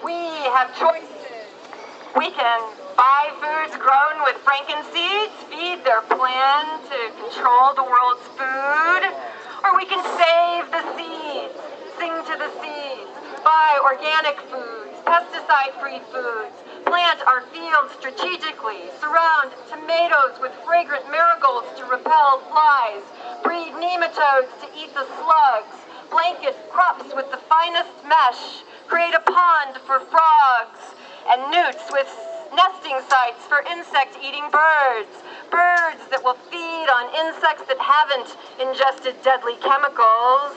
We have choices. We can buy foods grown with frankenseeds, feed their plan to control the world's food, or we can save the seeds, sing to the seeds, buy organic foods, pesticide-free foods, plant our fields strategically, surround tomatoes with fragrant marigolds to repel flies, breed nematodes to eat the slugs, blanket crops with the finest mesh, create a pond for frogs, and newts with nesting sites for insect-eating birds. Birds that will feed on insects that haven't ingested deadly chemicals.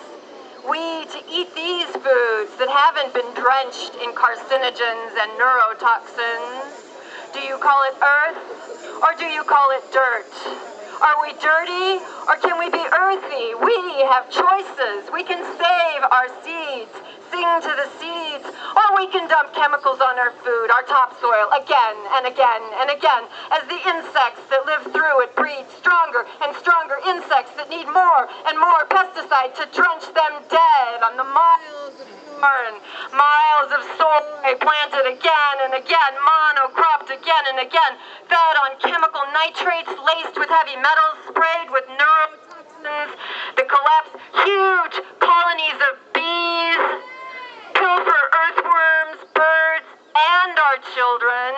We to eat these foods that haven't been drenched in carcinogens and neurotoxins. Do you call it earth, or do you call it dirt? Are we dirty, or can we be earthy? We have choices. We can save our seeds, sing to the seeds, or we can dump chemicals on our food, our topsoil, again and again and again, as the insects that live through it breed stronger and stronger insects that need more and more pesticide to drench them dead on the miles of corn, miles of soy planted again and again, monocropped again and again, fed on chemical nitrates laced with heavy metals, sprayed with neurotoxins that collapse huge colonies of bees, pilfer earthworms, birds, and our children,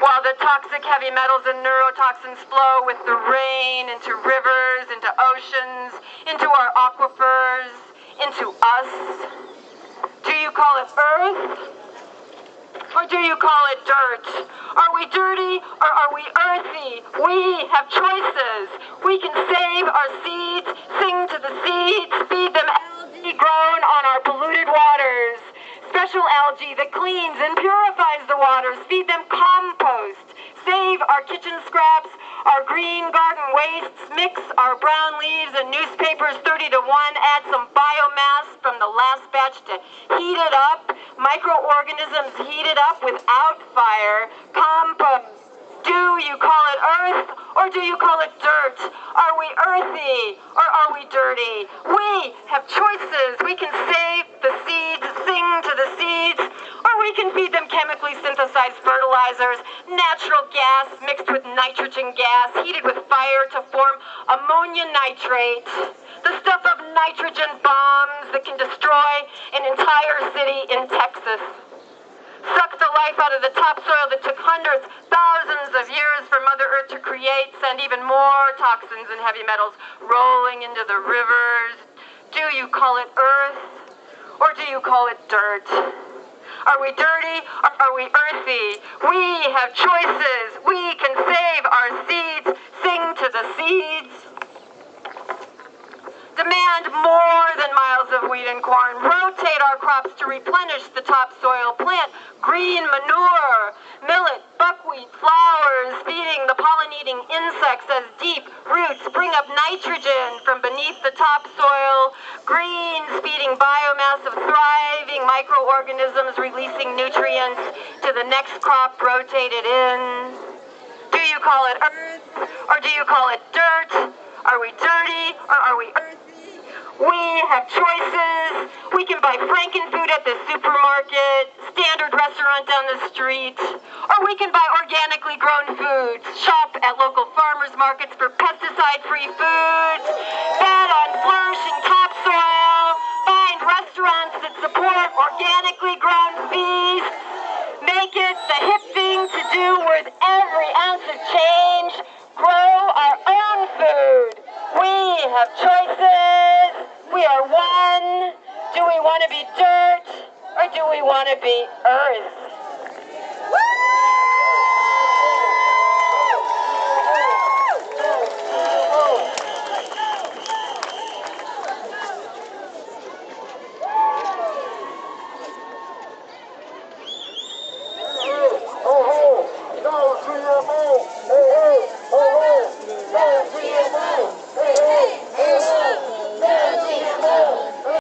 while the toxic heavy metals and neurotoxins flow with the rain into rivers, into oceans, into our aquifers, into us. Do you call it earth, or do you call it dirt? Are we dirty, or are we earthy? We have choices. We can save our seeds, sing to the seeds, feed them algae grown on our polluted waters. Special algae that cleans and purifies the waters. Feed them compost. Save our kitchen scraps, our green garden wastes. Mix our brown leaves and newspapers 30 to 1. Add some biomass from the last batch to heat it up. Microorganisms heat it up without fire. Compost. Do you call it earth, or do you call it dirt? Are we earthy, or are we dirty? We have choices. We can save the seeds, sing to the seeds, or we can feed them chemically synthesized fertilizers, natural gas mixed with nitrogen gas, heated with fire to form ammonia nitrate, the stuff of nitrogen bombs that can destroy an entire city in Texas. Suck the life out of the topsoil that took hundreds, thousands of years for Mother Earth to create, send even more toxins and heavy metals rolling into the rivers. Do you call it earth, or do you call it dirt? Are we dirty, or are we earthy? We have choices. We can save our seeds, sing to the seeds. Demand more than miles of wheat and corn. Rotate our crops to replenish the topsoil. Plant green manure, millet, buckwheat, flowers, feeding the pollinating insects as deep roots bring up nitrogen from beneath the topsoil. Greens feeding biomass of thriving microorganisms, releasing nutrients to the next crop rotated in. Do you call it earth, or do you call it dirt? Are we dirty, or are we earthy? We have choices. We can buy frankenfood at the supermarket, standard restaurant down the street, or we can buy organically grown foods, shop at local farmers markets for pesticide-free foods, fed on flourishing topsoil, find restaurants that support organically grown feasts, make it the hip thing to do worth every ounce of change, grow our own food. We have choices. We are one. Do we want to be dirt, or do we want to be earth?